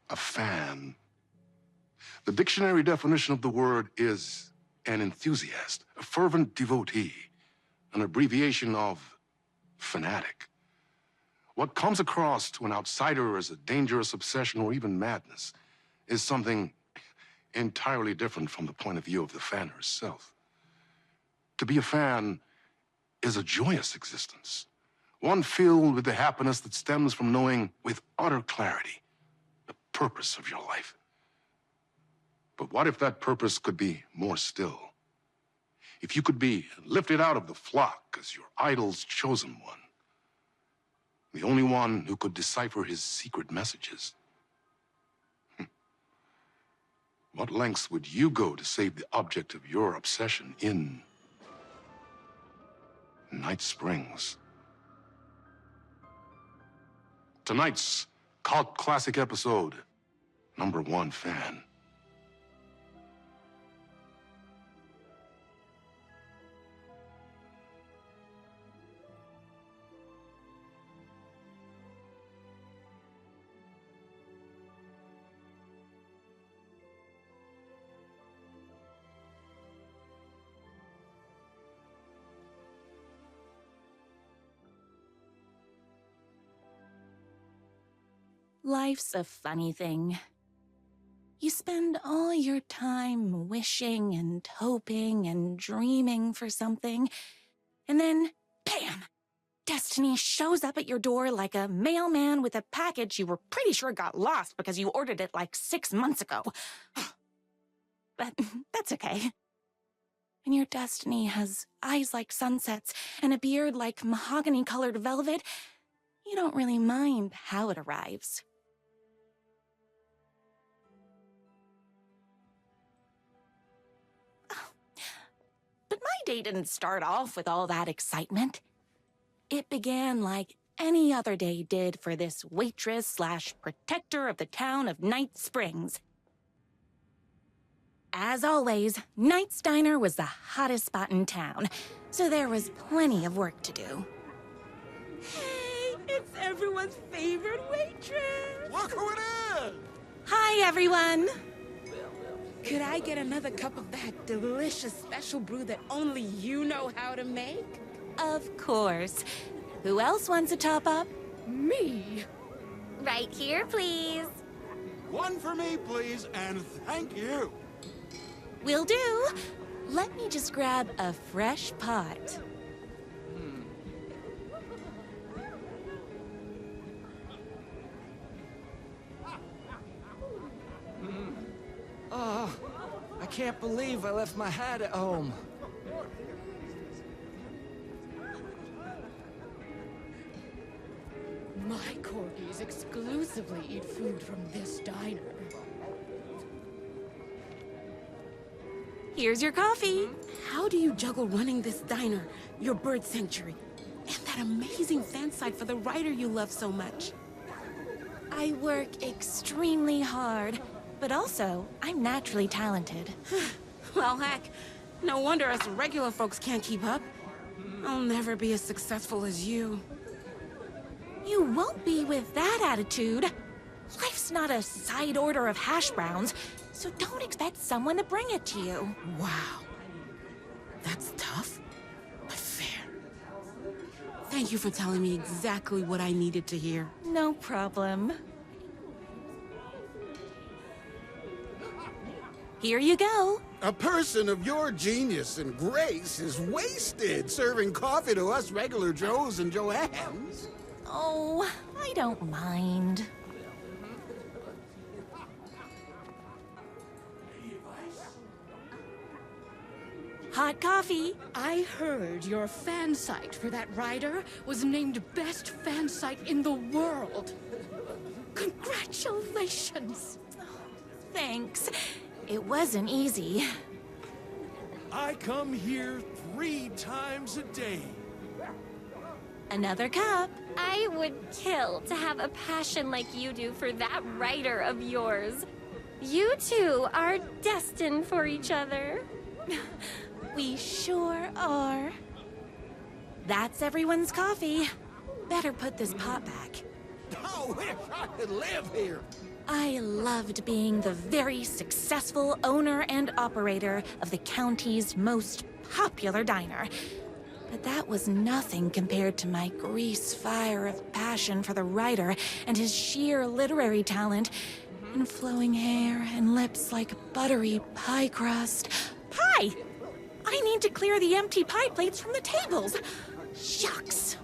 A fan. The dictionary definition of the word is an enthusiast, a fervent devotee, an abbreviation of fanatic. What comes across to an outsider as a dangerous obsession or even madness is something entirely different from the point of view of the fan herself. To be a fan is a joyous existence, one filled with the happiness that stems from knowing with utter clarity the purpose of your life. But what if that purpose could be more still? If you could be lifted out of the flock as your idol's chosen one, the only one who could decipher his secret messages. What lengths would you go to save the object of your obsession in Night Springs? Tonight's cult classic episode, #1 fan. Life's a funny thing. You spend all your time wishing and hoping and dreaming for something, and then, bam! Destiny shows up at your door like a mailman with a package you were pretty sure got lost because you ordered it like 6 months ago. But that's okay. And your destiny has eyes like sunsets and a beard like mahogany-colored velvet. You don't really mind how it arrives. But my day didn't start off with all that excitement. It began like any other day did for this waitress/protector of the town of Night Springs. As always, Night's Diner was the hottest spot in town, so there was plenty of work to do. Hey, it's everyone's favorite waitress! Look who it is! Hi, everyone! Could I get another cup of that delicious special brew that only you know how to make? Of course. Who else wants a top-up? Me? Right here, please. One for me, please, and thank you. Will do. Let me just grab a fresh pot. Oh, I can't believe I left my hat at home. My corgis exclusively eat food from this diner. Here's your coffee. How do you juggle running this diner, your bird sanctuary, and that amazing fan site for the writer you love so much? I work extremely hard, but also, I'm naturally talented. Well, heck, no wonder us regular folks can't keep up. I'll never be as successful as you. You won't be with that attitude. Life's not a side order of hash browns, so don't expect someone to bring it to you. Wow. That's tough, but fair. Thank you for telling me exactly what I needed to hear. No problem. Here you go. A person of your genius and grace is wasted serving coffee to us regular Joes and Joannes. Oh, I don't mind. Hot coffee. I heard your fan site for that writer was named best fan site in the world. Congratulations! Thanks. It wasn't easy. I come here 3 times a day. Another cup. I would kill to have a passion like you do for that writer of yours. You two are destined for each other. We sure are. That's everyone's coffee. Better put this pot back. I wish I could live here. I loved being the very successful owner and operator of the county's most popular diner. But that was nothing compared to my grease fire of passion for the writer and his sheer literary talent, and flowing hair and lips like buttery pie crust. Pie! I need to clear the empty pie plates from the tables. Shucks.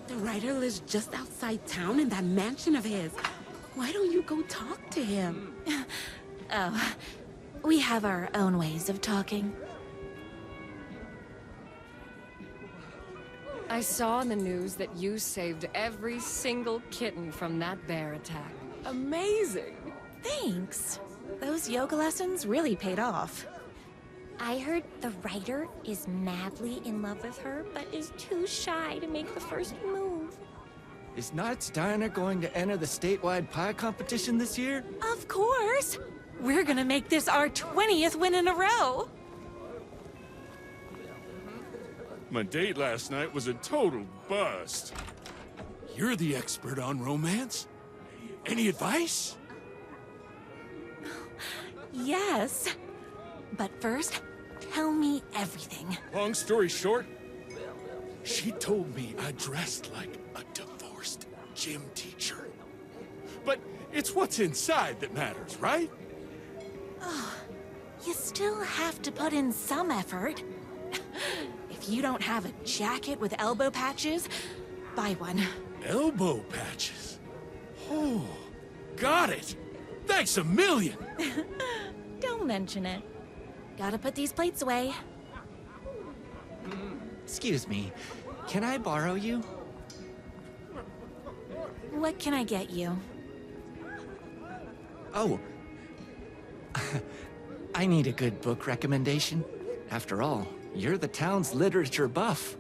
The writer lives just outside town in that mansion of his. Why don't you go talk to him? Oh, we have our own ways of talking. I saw in the news that you saved every single kitten from that bear attack. Amazing! Thanks. Those yoga lessons really paid off. I heard the writer is madly in love with her, but is too shy to make the first move. Is Knight's Diner going to enter the statewide pie competition this year? Of course! We're gonna make this our 20th win in a row! My date last night was a total bust. You're the expert on romance. Any advice? Yes. But first, tell me everything. Long story short, she told me I dressed like a divorced gym teacher. But it's what's inside that matters, right? You still have to put in some effort. If you don't have a jacket with elbow patches, buy one. Elbow patches. Oh, got it. Thanks a million. Don't mention it. Gotta put these plates away. Excuse me, can I borrow you? What can I get you? Oh. I need a good book recommendation. After all, you're the town's literature buff.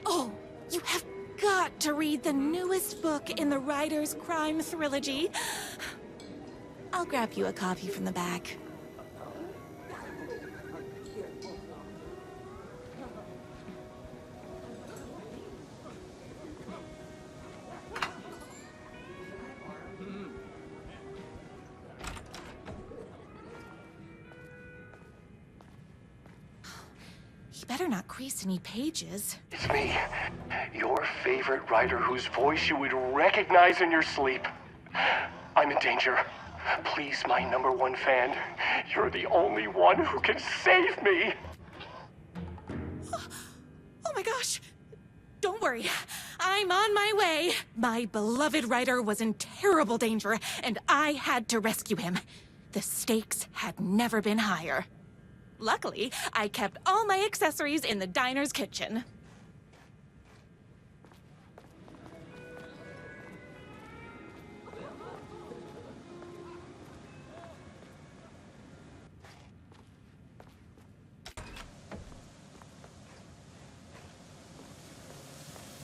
Oh, you have got to read the newest book in the Writer's Crime Trilogy. I'll grab you a copy from the back. You better not crease any pages. It's me, your favorite writer whose voice you would recognize in your sleep. I'm in danger. Please, my #1 fan, you're the only one who can save me. Oh my gosh! Don't worry, I'm on my way. My beloved writer was in terrible danger, and I had to rescue him. The stakes had never been higher. Luckily, I kept all my accessories in the diner's kitchen.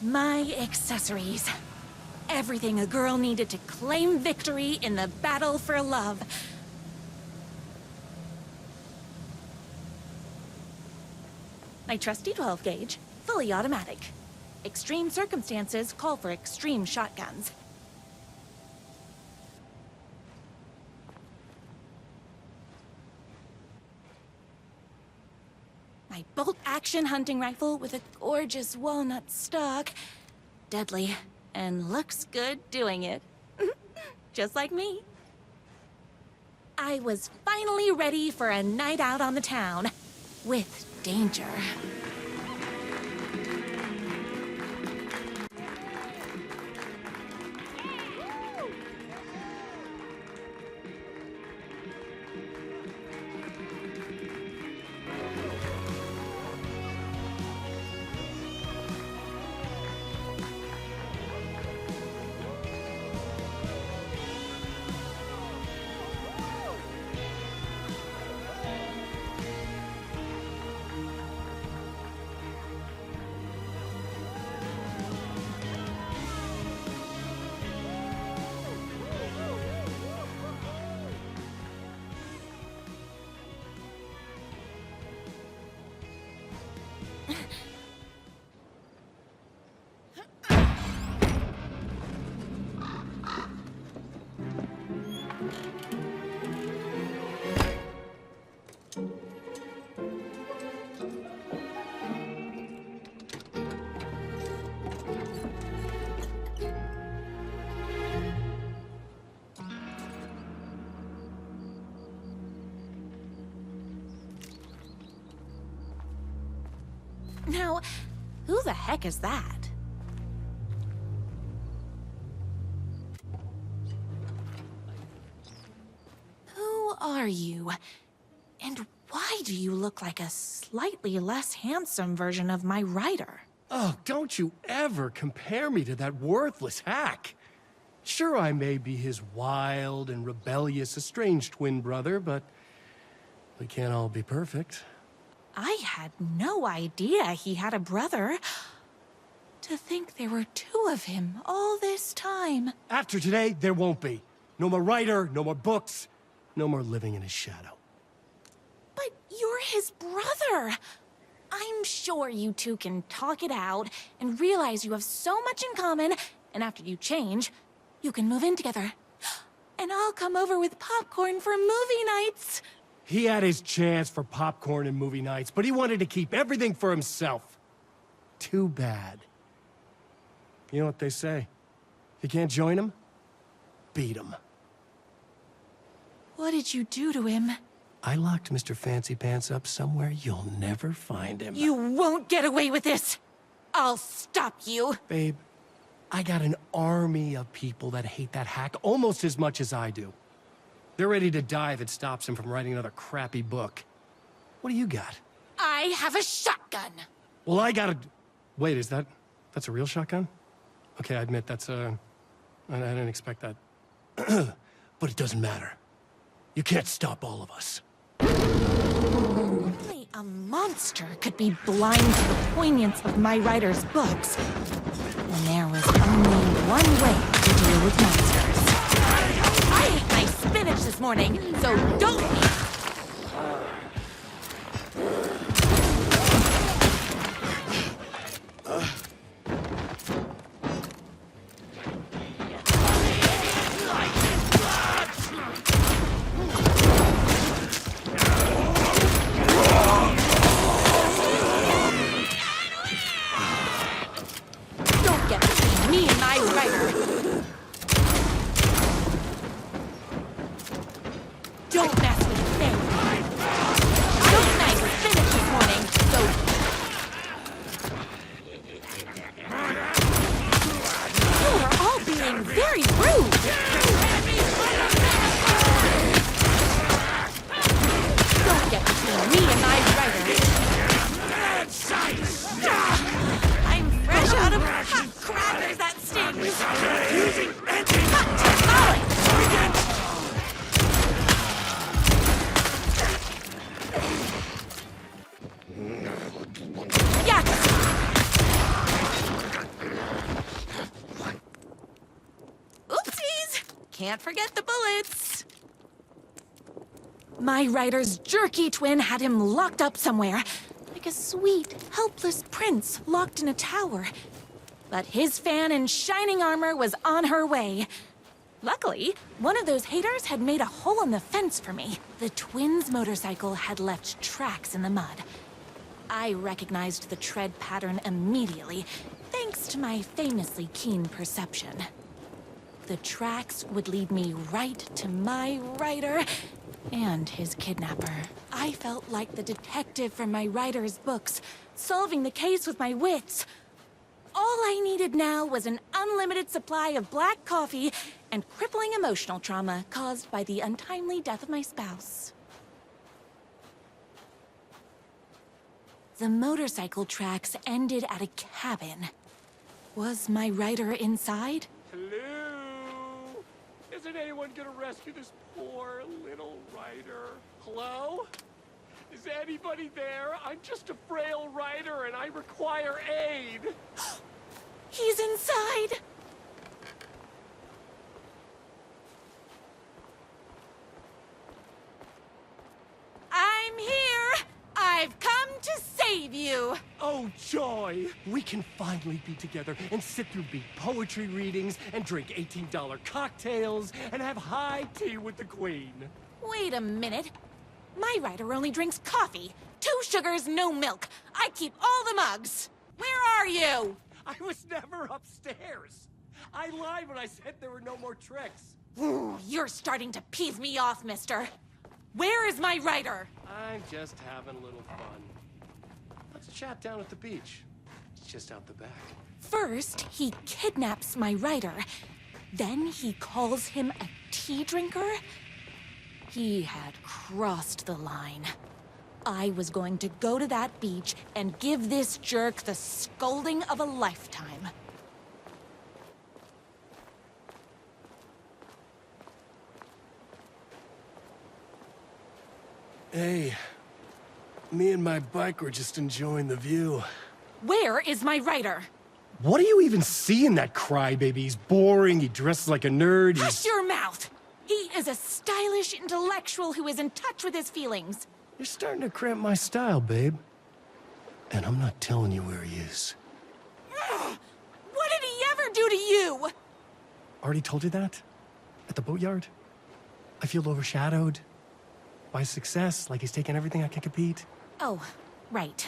My accessories. Everything a girl needed to claim victory in the battle for love. My trusty 12 gauge, fully automatic. Extreme circumstances call for extreme shotguns. My bolt-action hunting rifle with a gorgeous walnut stock. Deadly, and looks good doing it. Just like me. I was finally ready for a night out on the town. With danger. Now, who the heck is that? Who are you? And why do you look like a slightly less handsome version of my writer? Oh, don't you ever compare me to that worthless hack. Sure, I may be his wild and rebellious estranged twin brother, but we can't all be perfect. I had no idea he had a brother. To think there were two of him all this time. After today, there won't be. No more writer, no more books, no more living in his shadow. But you're his brother. I'm sure you two can talk it out and realize you have so much in common, and after you change, you can move in together. And I'll come over with popcorn for movie nights. He had his chance for popcorn and movie nights, but he wanted to keep everything for himself. Too bad. You know what they say? If you can't join him, beat him. What did you do to him? I locked Mr. Fancy Pants up somewhere you'll never find him. You won't get away with this. I'll stop you. Babe, I got an army of people that hate that hack almost as much as I do. They're ready to die if it stops him from writing another crappy book. What do you got? I have a shotgun. Well, I got a... Wait, that's a real shotgun? Okay, I admit that's I didn't expect that. But it doesn't matter. You can't stop all of us. Only a monster could be blind to the poignance of my writer's books. And there was only one way to deal with monsters. I ate my spinach this morning, so don't... Don't get between me and my writer. Don't mess with me. Don't nice spinach this morning, so... You are all being very rude. Don't get between me and my writer. I'm fresh out of hot crackers that stings. Hot tamale. Yes! Oopsies! Can't forget the bullets. My writer's jerky twin had him locked up somewhere, like a sweet, helpless prince locked in a tower. But his fan in shining armor was on her way. Luckily, one of those haters had made a hole in the fence for me. The twins' motorcycle had left tracks in the mud. I recognized the tread pattern immediately, thanks to my famously keen perception. The tracks would lead me right to my writer and his kidnapper. I felt like the detective from my writer's books, solving the case with my wits. All I needed now was an unlimited supply of black coffee and crippling emotional trauma caused by the untimely death of my spouse. The motorcycle tracks ended at a cabin. Was my writer inside? Hello? Isn't anyone gonna rescue this poor little writer? Hello? Is anybody there? I'm just a frail writer and I require aid. He's inside! I'm here! I've come to save you! Oh, joy! We can finally be together and sit through big poetry readings and drink $18 cocktails and have high tea with the Queen. Wait a minute. My writer only drinks coffee. 2 sugars, no milk. I keep all the mugs. Where are you? I was never upstairs. I lied when I said there were no more tricks. Ooh, you're starting to piss me off, mister. Where is my writer? I'm just having a little fun. Let's chat down at the beach. It's just out the back. First, he kidnaps my writer. Then he calls him a tea drinker. He had crossed the line. I was going to go to that beach and give this jerk the scolding of a lifetime. Hey, me and my bike were just enjoying the view. Where is my writer? What do you even see in that crybaby? He's boring, he dresses like a nerd, Hush your mouth! He is a stylish intellectual who is in touch with his feelings. You're starting to cramp my style, babe. And I'm not telling you where he is. What did he ever do to you? Already told you that? At the boatyard? I feel overshadowed by success, like he's taking everything I can compete. Oh, right.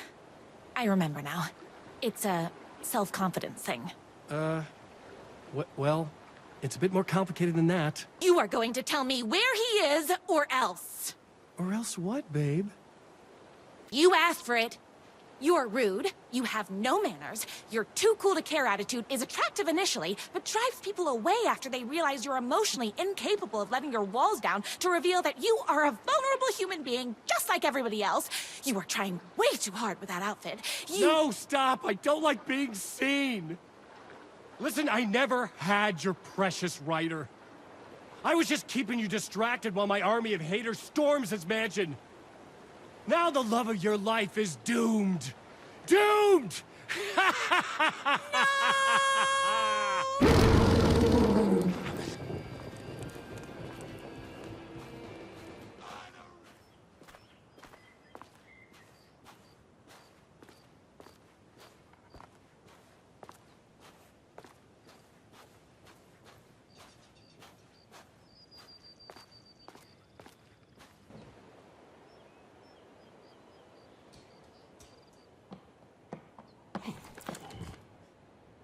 I remember now. It's a self-confidence thing. Well, it's a bit more complicated than that. You are going to tell me where he is, or else. Or else what, babe? You asked for it. You're rude, you have no manners, your too cool to care attitude is attractive initially, but drives people away after they realize you're emotionally incapable of letting your walls down to reveal that you are a vulnerable human being just like everybody else. You are trying way too hard with that outfit. No, stop! I don't like being seen! Listen, I never had your precious writer. I was just keeping you distracted while my army of haters storms his mansion. Now the love of your life is doomed. Doomed!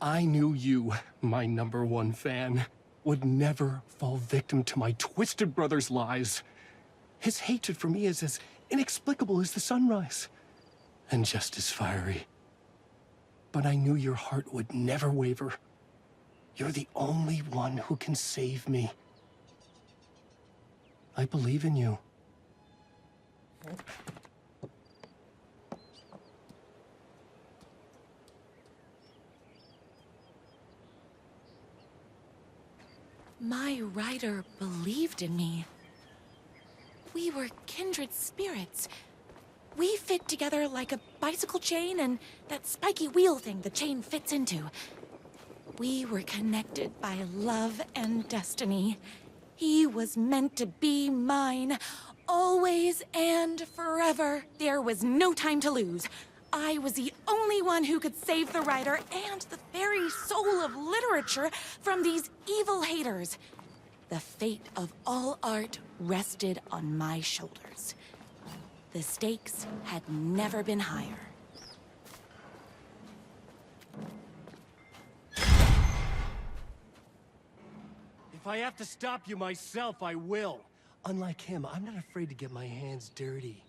I knew you, my #1 fan, would never fall victim to my twisted brother's lies. His hatred for me is as inexplicable as the sunrise, and just as fiery. But I knew your heart would never waver. You're the only one who can save me. I believe in you. My writer believed in me. We were kindred spirits. We fit together like a bicycle chain and that spiky wheel thing the chain fits into. We were connected by love and destiny. He was meant to be mine, always and forever. There was no time to lose. I was the only one who could save the writer and the very soul of literature from these evil haters. The fate of all art rested on my shoulders. The stakes had never been higher. If I have to stop you myself, I will. Unlike him, I'm not afraid to get my hands dirty.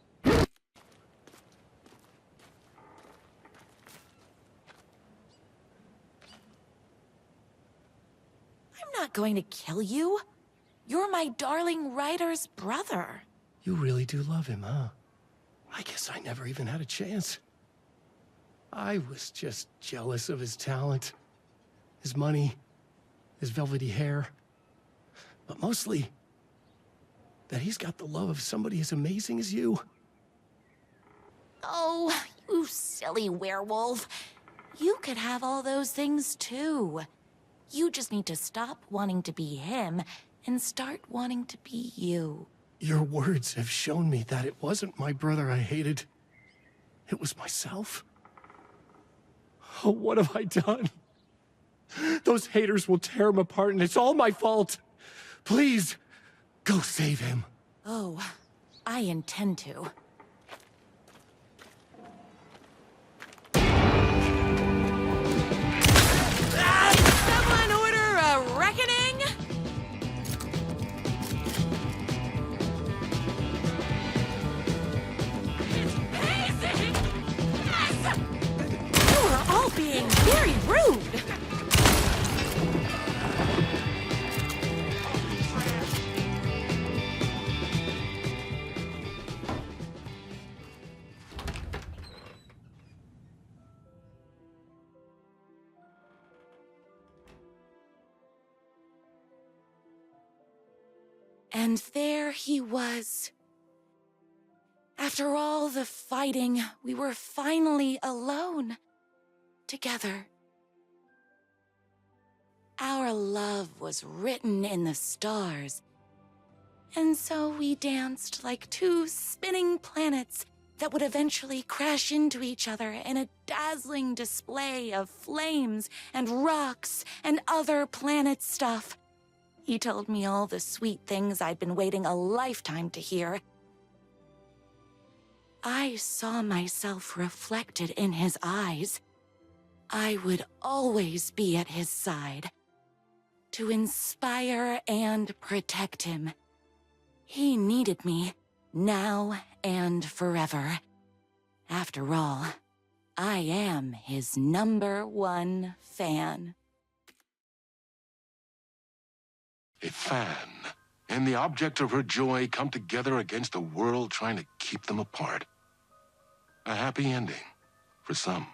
I'm not going to kill you. You're my darling writer's brother. You really do love him, huh? I guess I never even had a chance. I was just jealous of his talent, his money, his velvety hair. But mostly, that he's got the love of somebody as amazing as you. Oh, you silly werewolf. You could have all those things too. You just need to stop wanting to be him and start wanting to be you. Your words have shown me that it wasn't my brother I hated. It was myself. Oh, what have I done? Those haters will tear him apart, and it's all my fault. Please, go save him. Oh, I intend to. Someone order a reckoning? It's amazing! Yes! And there he was. After all the fighting, we were finally alone, together. Our love was written in the stars, and so we danced like two spinning planets that would eventually crash into each other in a dazzling display of flames and rocks and other planet stuff. He told me all the sweet things I'd been waiting a lifetime to hear. I saw myself reflected in his eyes. I would always be at his side, to inspire and protect him. He needed me, now and forever. After all, I am his #1 fan. A fan and the object of her joy come together against a world trying to keep them apart. A happy ending for some.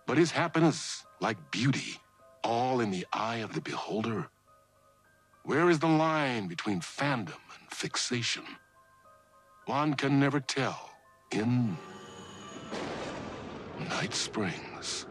But is happiness, like beauty, all in the eye of the beholder? Where is the line between fandom and fixation? One can never tell in Night Springs.